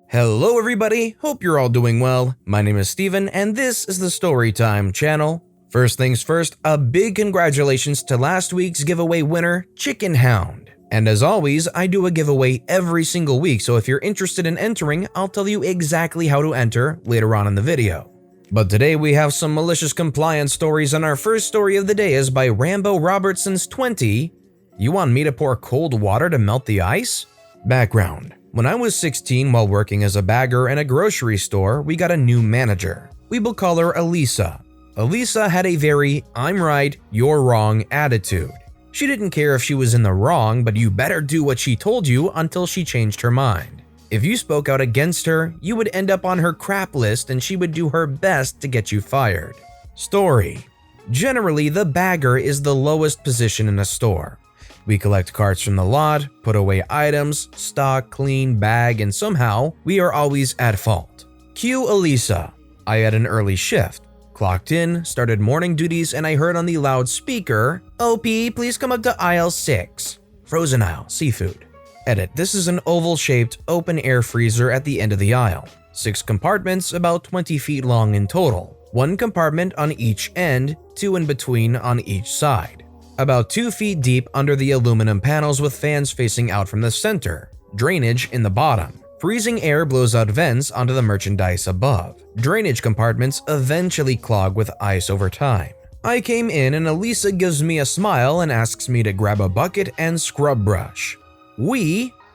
Hello everybody, hope you're all doing well. My name is Steven and this is the Storytime channel. First things first, a big congratulations to last week's giveaway winner, Chicken Hound. And as always, I do a giveaway every single week, so if you're interested in entering, I'll tell you exactly how to enter later on in the video. But today we have some malicious compliance stories, and our first story of the day is by Rambo Robertson's 20. You want me to pour cold water to melt the ice? Background. When I was 16 while working as a bagger in a grocery store, we got a new manager. We will call her Elisa. Elisa had a very I'm right, you're wrong attitude. She didn't care if she was in the wrong, but you better do what she told you until she changed her mind. If you spoke out against her, you would end up on her crap list and she would do her best to get you fired. Story. Generally, the bagger is the lowest position in a store. We collect carts from the lot, put away items, stock, clean, bag, and somehow we are always at fault. Cue Elisa. I had an early shift. Clocked in, started morning duties, and I heard on the loudspeaker, OP, please come up to aisle 6. Frozen aisle, seafood. Edit, this is an oval-shaped, open-air freezer at the end of the aisle. 6 compartments, about 20 feet long in total. 1 compartment on each end, 2 in between on each side. About 2 feet deep under the aluminum panels with fans facing out from the center. Drainage in the bottom. Freezing air blows out vents onto the merchandise above. Drainage compartments eventually clog with ice over time. I came in and Elisa gives me a smile and asks me to grab a bucket and scrub brush.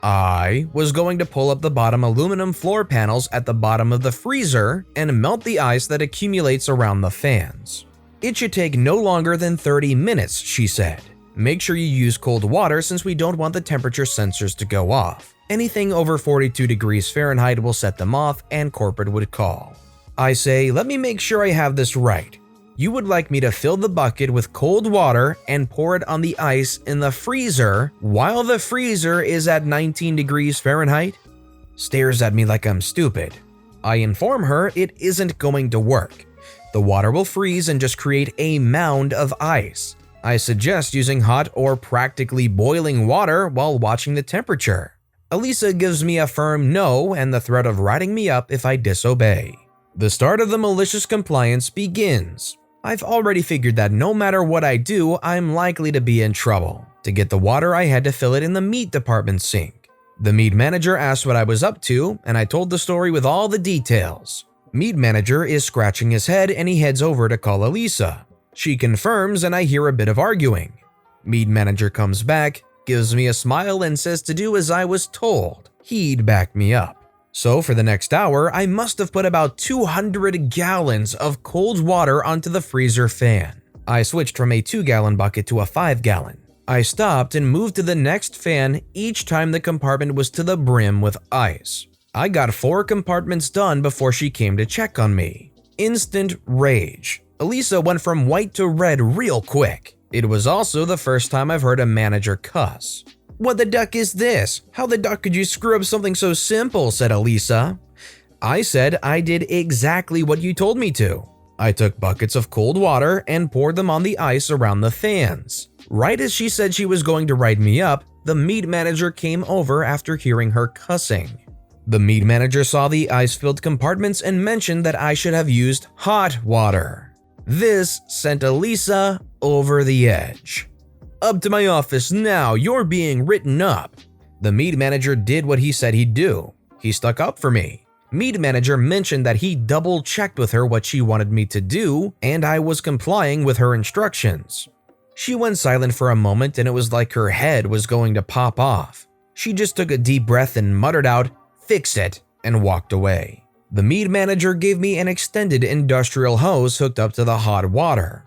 I was going to pull up the bottom aluminum floor panels at the bottom of the freezer and melt the ice that accumulates around the fans. It should take no longer than 30 minutes, she said. Make sure you use cold water since we don't want the temperature sensors to go off. Anything over 42 degrees Fahrenheit will set them off and corporate would call. I say, let me make sure I have this right. You would like me to fill the bucket with cold water and pour it on the ice in the freezer while the freezer is at 19 degrees Fahrenheit? Stares at me like I'm stupid. I inform her it isn't going to work. The water will freeze and just create a mound of ice. I suggest using hot or practically boiling water while watching the temperature. Elisa gives me a firm no and the threat of writing me up if I disobey. The start of the malicious compliance begins. I've already figured that no matter what I do, I'm likely to be in trouble. To get the water, I had to fill it in the meat department sink. The meat manager asked what I was up to, and I told the story with all the details. Meat manager is scratching his head and he heads over to call Elisa. She confirms and I hear a bit of arguing. Meat manager comes back, gives me a smile and says to do as I was told. He'd back me up. So for the next hour, I must have put about 200 gallons of cold water onto the freezer fan. I switched from a 2-gallon bucket to a 5-gallon. I stopped and moved to the next fan each time the compartment was to the brim with ice. I got 4 compartments done before she came to check on me. Instant rage. Elisa went from white to red real quick. It was also the first time I've heard a manager cuss. What the duck is this? How the duck could you screw up something so simple? Said Elisa. I said I did exactly what you told me to. I took buckets of cold water and poured them on the ice around the fans. Right as she said she was going to write me up, the meat manager came over after hearing her cussing. The meat manager saw the ice-filled compartments and mentioned that I should have used hot water. This sent Elisa over the edge. Up to my office now, you're being written up. The meat manager did what he said he'd do. He stuck up for me. Meat manager mentioned that he double-checked with her what she wanted me to do, and I was complying with her instructions. She went silent for a moment and it was like her head was going to pop off. She just took a deep breath and muttered out, "Fix it," and walked away. The meat manager gave me an extended industrial hose hooked up to the hot water.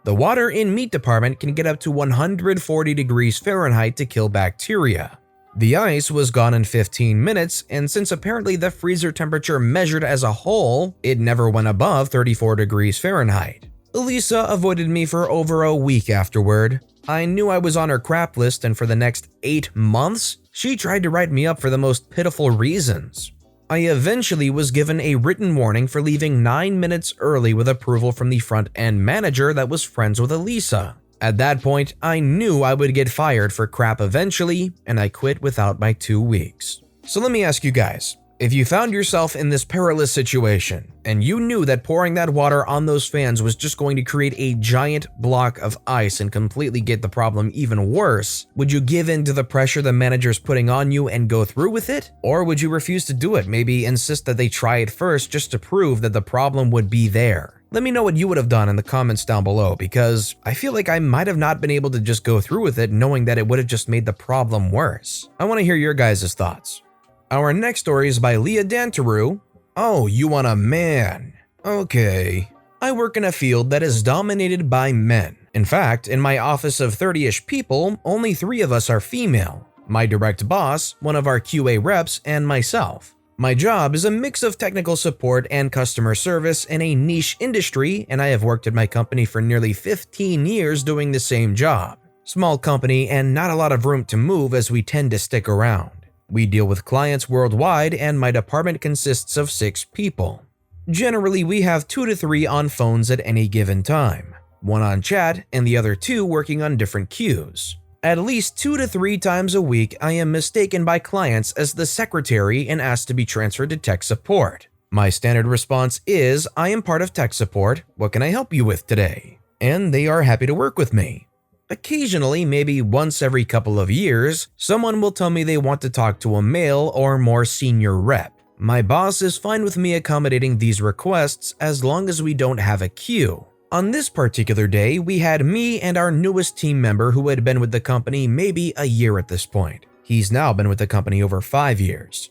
The water in meat department can get up to 140 degrees Fahrenheit to kill bacteria. The ice was gone in 15 minutes, and since apparently the freezer temperature measured as a whole, it never went above 34 degrees Fahrenheit. Elisa avoided me for over a week afterward. I knew I was on her crap list, and for the next 8 months, she tried to write me up for the most pitiful reasons. I eventually was given a written warning for leaving 9 minutes early with approval from the front-end manager that was friends with Elisa. At that point, I knew I would get fired for crap eventually, and I quit without my 2 weeks. So let me ask you guys, If you found yourself in this perilous situation, and you knew that pouring that water on those fans was just going to create a giant block of ice and completely get the problem even worse, would you give in to the pressure the manager's putting on you and go through with it? Or would you refuse to do it, maybe insist that they try it first just to prove that the problem would be there? Let me know what you would have done in the comments down below, because I feel like I might have not been able to just go through with it knowing that it would have just made the problem worse. I want to hear your guys' thoughts. Our next story is by liadantaru. Oh, you want a man? Okay. I work in a field that is dominated by men. In fact, in my office of 30-ish people, only 3 of us are female. My direct boss, one of our QA reps, and myself. My job is a mix of technical support and customer service in a niche industry, and I have worked at my company for nearly 15 years doing the same job. Small company and not a lot of room to move as we tend to stick around. We deal with clients worldwide, and my department consists of 6 people. Generally, we have 2 to 3 on phones at any given time, 1 on chat and the other 2 working on different queues. At least 2 to 3 times a week, I am mistaken by clients as the secretary and asked to be transferred to tech support. My standard response is, I am part of tech support, what can I help you with today? And they are happy to work with me. Occasionally, maybe once every couple of years, someone will tell me they want to talk to a male or more senior rep. My boss is fine with me accommodating these requests as long as we don't have a queue. On this particular day, we had me and our newest team member who had been with the company maybe a year at this point. He's now been with the company over 5 years.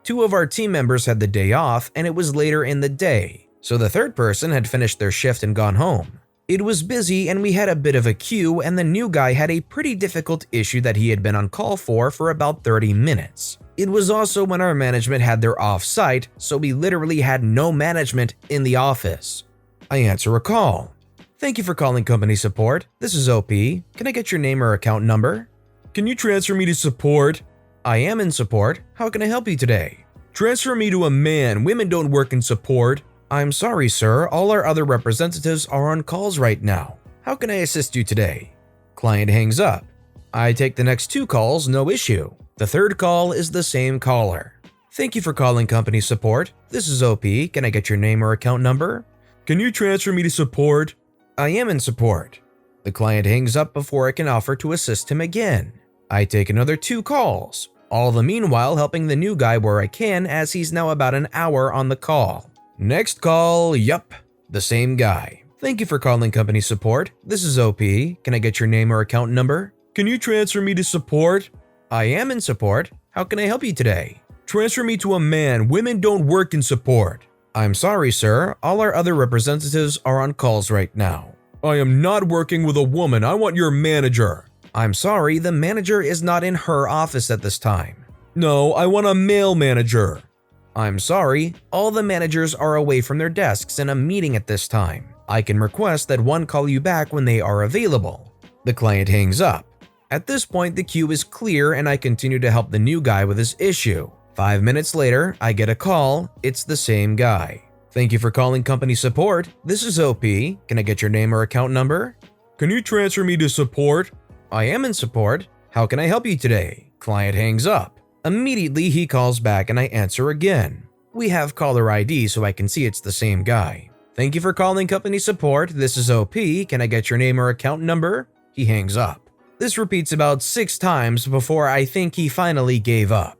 2 of our team members had the day off, and it was later in the day, so the third person had finished their shift and gone home. It was busy and we had a bit of a queue, and the new guy had a pretty difficult issue that he had been on call for about 30 minutes. It was also when our management had their off-site, so we literally had no management in the office. I answer a call. Thank you for calling company support. This is OP. Can I get your name or account number? Can you transfer me to support? I am in support. How can I help you today? Transfer me to a man. Women don't work in support. I'm sorry, sir. All our other representatives are on calls right now. How can I assist you today? Client hangs up. I take the next 2 calls, no issue. The third call is the same caller. Thank you for calling company support. This is OP. Can I get your name or account number? Can you transfer me to support? I am in support. The client hangs up before I can offer to assist him again. I take another 2 calls, all the meanwhile helping the new guy where I can, as he's now about an hour on the call. Next call, yup, the same guy. Thank you for calling company support. This is OP. Can I get your name or account number? Can you transfer me to support? I am in support. How can I help you today? Transfer me to a man. Women don't work in support. I'm sorry, sir. All our other representatives are on calls right now. I am not working with a woman. I want your manager. I'm sorry, the manager is not in her office at this time. No, I want a male manager. I'm sorry, all the managers are away from their desks in a meeting at this time. I can request that one call you back when they are available. The client hangs up. At this point, the queue is clear and I continue to help the new guy with his issue. 5 minutes later, I get a call. It's the same guy. Thank you for calling company support. This is OP. Can I get your name or account number? Can you transfer me to support? I am in support. How can I help you today? Client hangs up. Immediately, he calls back and I answer again. We have caller ID so I can see it's the same guy. Thank you for calling company support. This is OP. Can I get your name or account number? He hangs up. This repeats about 6 times before I think he finally gave up.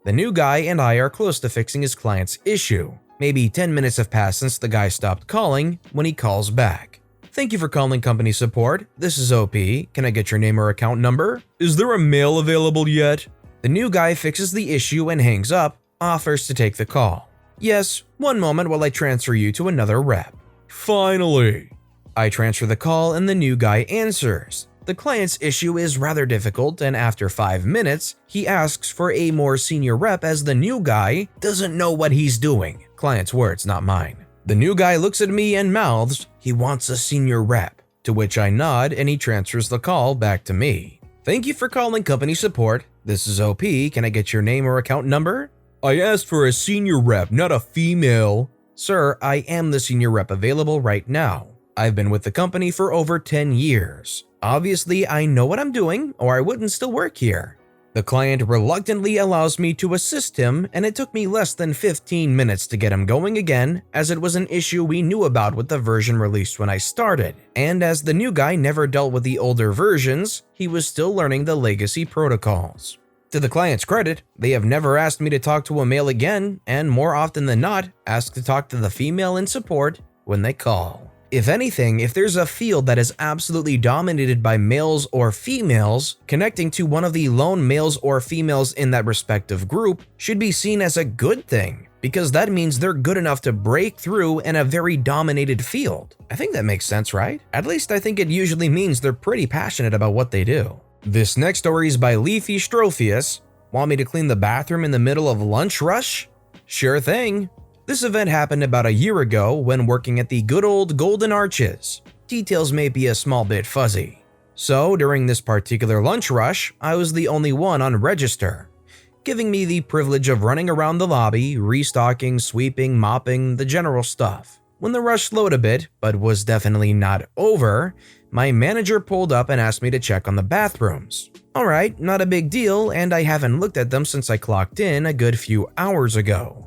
The new guy and I are close to fixing his client's issue. Maybe 10 minutes have passed since the guy stopped calling when he calls back. Thank you for calling company support. This is OP. Can I get your name or account number? Is there a male available yet? The new guy fixes the issue and hangs up, offers to take the call. Yes, one moment while I transfer you to another rep. Finally. I transfer the call and the new guy answers. The client's issue is rather difficult, and after 5 minutes, he asks for a more senior rep as the new guy doesn't know what he's doing. Client's words, not mine. The new guy looks at me and mouths, he wants a senior rep, to which I nod and he transfers the call back to me. Thank you for calling company support. This is OP. Can I get your name or account number? I asked for a senior rep, not a female. Sir, I am the senior rep available right now. I've been with the company for over 10 years. Obviously, I know what I'm doing, or I wouldn't still work here. The client reluctantly allows me to assist him, and it took me less than 15 minutes to get him going again, as it was an issue we knew about with the version released when I started. And as the new guy never dealt with the older versions, he was still learning the legacy protocols. To the client's credit, they have never asked me to talk to a male again, and more often than not, ask to talk to the female in support when they call. If anything, if there's a field that is absolutely dominated by males or females, connecting to one of the lone males or females in that respective group should be seen as a good thing, because that means they're good enough to break through in a very dominated field. I think that makes sense, right? At least I think it usually means they're pretty passionate about what they do. This next story is by Leafystropheus. Want me to clean the bathroom in the middle of lunch rush? Sure thing. This event happened about a year ago when working at the good old Golden Arches. Details may be a small bit fuzzy. So, during this particular lunch rush, I was the only one on register, giving me the privilege of running around the lobby, restocking, sweeping, mopping, the general stuff. When the rush slowed a bit, but was definitely not over, my manager pulled up and asked me to check on the bathrooms. Alright, not a big deal, and I haven't looked at them since I clocked in a good few hours ago.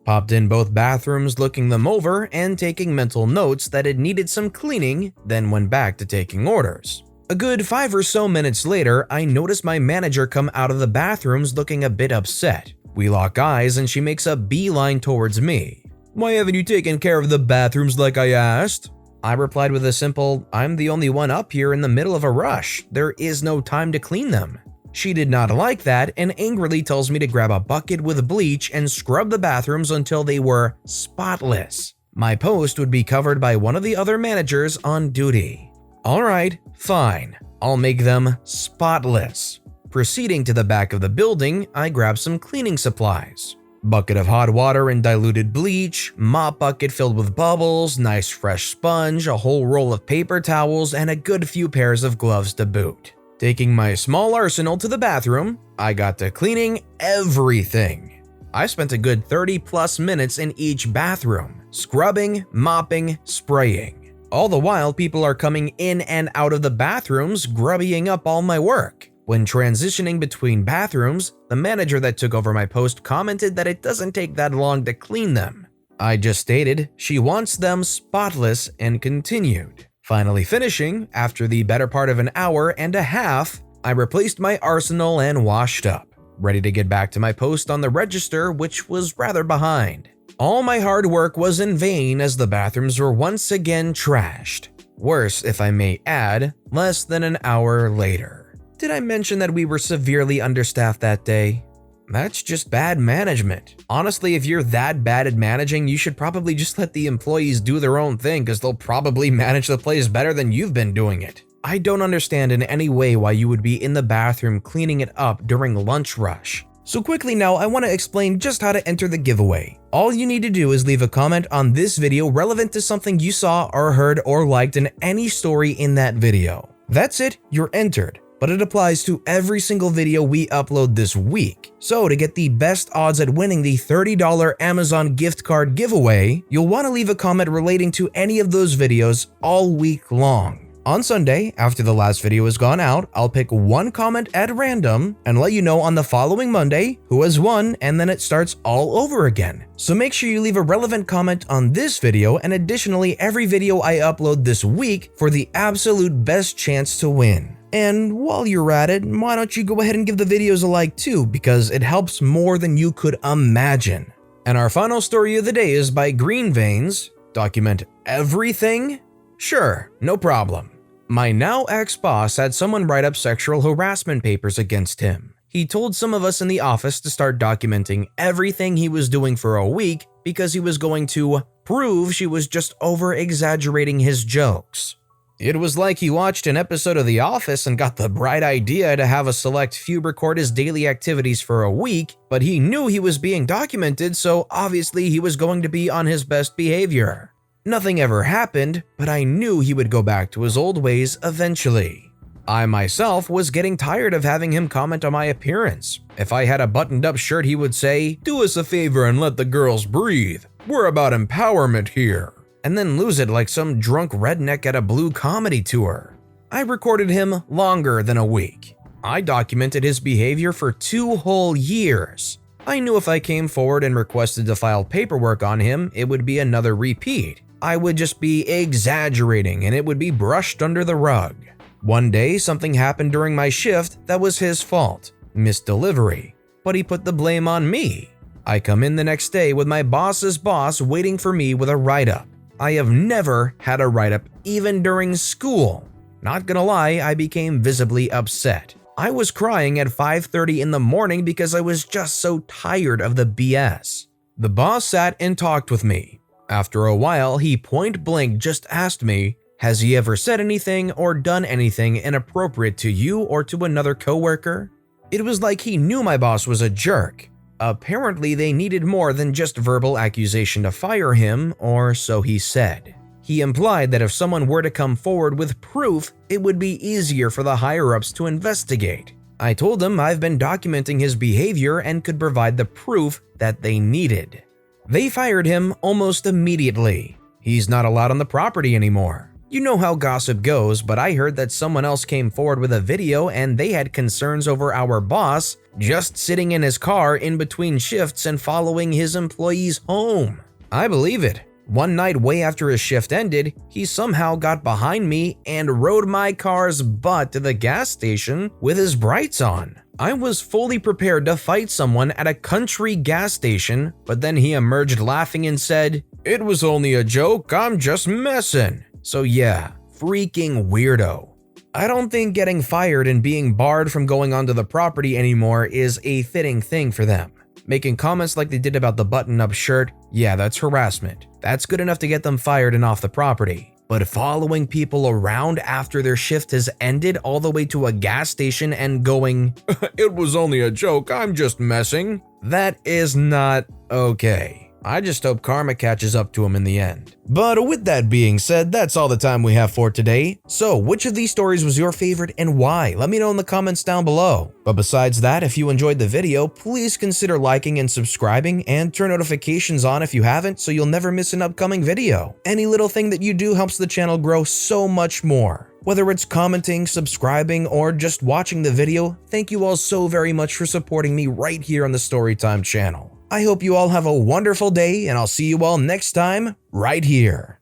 Popped in both bathrooms, looking them over and taking mental notes that it needed some cleaning, then went back to taking orders. A good 5 or so minutes later, I noticed my manager come out of the bathrooms looking a bit upset. We lock eyes and she makes a beeline towards me. "Why haven't you taken care of the bathrooms like I asked?" I replied with a simple, "I'm the only one up here in the middle of a rush. There is no time to clean them." She did not like that and angrily tells me to grab a bucket with bleach and scrub the bathrooms until they were spotless. My post would be covered by one of the other managers on duty. Alright, fine. I'll make them spotless. Proceeding to the back of the building, I grab some cleaning supplies. Bucket of hot water and diluted bleach, mop bucket filled with bubbles, nice fresh sponge, a whole roll of paper towels, and a good few pairs of gloves to boot. Taking my small arsenal to the bathroom, I got to cleaning everything. I spent a good 30 plus minutes in each bathroom, scrubbing, mopping, spraying. All the while, people are coming in and out of the bathrooms, grubbying up all my work. When transitioning between bathrooms, the manager that took over my post commented that it doesn't take that long to clean them. I just stated she wants them spotless and continued. Finally finishing, after the better part of an hour and a half, I replaced my arsenal and washed up, ready to get back to my post on the register, which was rather behind. All my hard work was in vain as the bathrooms were once again trashed. Worse, if I may add, less than an hour later. Did I mention that we were severely understaffed that day? That's just bad management. Honestly, if you're that bad at managing, you should probably just let the employees do their own thing because they'll probably manage the place better than you've been doing it. I don't understand in any way why you would be in the bathroom cleaning it up during lunch rush. So quickly now, I want to explain just how to enter the giveaway. All you need to do is leave a comment on this video relevant to something you saw or heard or liked in any story in that video. That's it, you're entered. But it applies to every single video we upload this week. So to get the best odds at winning the $30 Amazon gift card giveaway, you'll want to leave a comment relating to any of those videos all week long. On Sunday, after the last video has gone out, I'll pick one comment at random and let you know on the following Monday who has won, and then it starts all over again. So make sure you leave a relevant comment on this video and additionally every video I upload this week for the absolute best chance to win. And while you're at it, why don't you go ahead and give the videos a like too, because it helps more than you could imagine. And our final story of the day is by Greenveins. Document everything? Sure, no problem. My now ex-boss had someone write up sexual harassment papers against him. He told some of us in the office to start documenting everything he was doing for a week because he was going to prove she was just over-exaggerating his jokes. It was like he watched an episode of The Office and got the bright idea to have a select few record his daily activities for a week, but he knew he was being documented, so obviously he was going to be on his best behavior. Nothing ever happened, but I knew he would go back to his old ways eventually. I myself was getting tired of having him comment on my appearance. If I had a buttoned-up shirt, he would say, "Do us a favor and let the girls breathe. We're about empowerment here." And then lose it like some drunk redneck at a blue comedy tour. I recorded him longer than a week. I documented his behavior for 2 whole years. I knew if I came forward and requested to file paperwork on him, it would be another repeat. I would just be exaggerating and it would be brushed under the rug. One day, something happened during my shift that was his fault, missed delivery, but he put the blame on me. I come in the next day with my boss's boss waiting for me with a write-up. I have never had a write-up even during school. Not gonna lie, I became visibly upset. I was crying at 5:30 in the morning because I was just so tired of the BS. The boss sat and talked with me. After a while, he point blank just asked me, "Has he ever said anything or done anything inappropriate to you or to another coworker?" It was like he knew my boss was a jerk. Apparently, they needed more than just verbal accusation to fire him, or so he said. He implied that if someone were to come forward with proof, it would be easier for the higher-ups to investigate. I told him I've been documenting his behavior and could provide the proof that they needed. They fired him almost immediately. He's not allowed on the property anymore. You know how gossip goes, but I heard that someone else came forward with a video and they had concerns over our boss just sitting in his car in between shifts and following his employees home. I believe it. One night way after his shift ended, he somehow got behind me and rode my car's butt to the gas station with his brights on. I was fully prepared to fight someone at a country gas station, but then he emerged laughing and said, "It was only a joke, I'm just messing." So yeah, freaking weirdo. I don't think getting fired and being barred from going onto the property anymore is a fitting thing for them. Making comments like they did about the button-up shirt, yeah, that's harassment. That's good enough to get them fired and off the property. But following people around after their shift has ended all the way to a gas station and going, "It was only a joke, I'm just messing," that is not okay. I just hope karma catches up to him in the end. But with that being said, that's all the time we have for today. So which of these stories was your favorite and why? Let me know in the comments down below. But besides that, if you enjoyed the video, please consider liking and subscribing and turn notifications on if you haven't so you'll never miss an upcoming video. Any little thing that you do helps the channel grow so much more. Whether it's commenting, subscribing, or just watching the video, thank you all so very much for supporting me right here on the Storytime channel. I hope you all have a wonderful day, and I'll see you all next time, right here.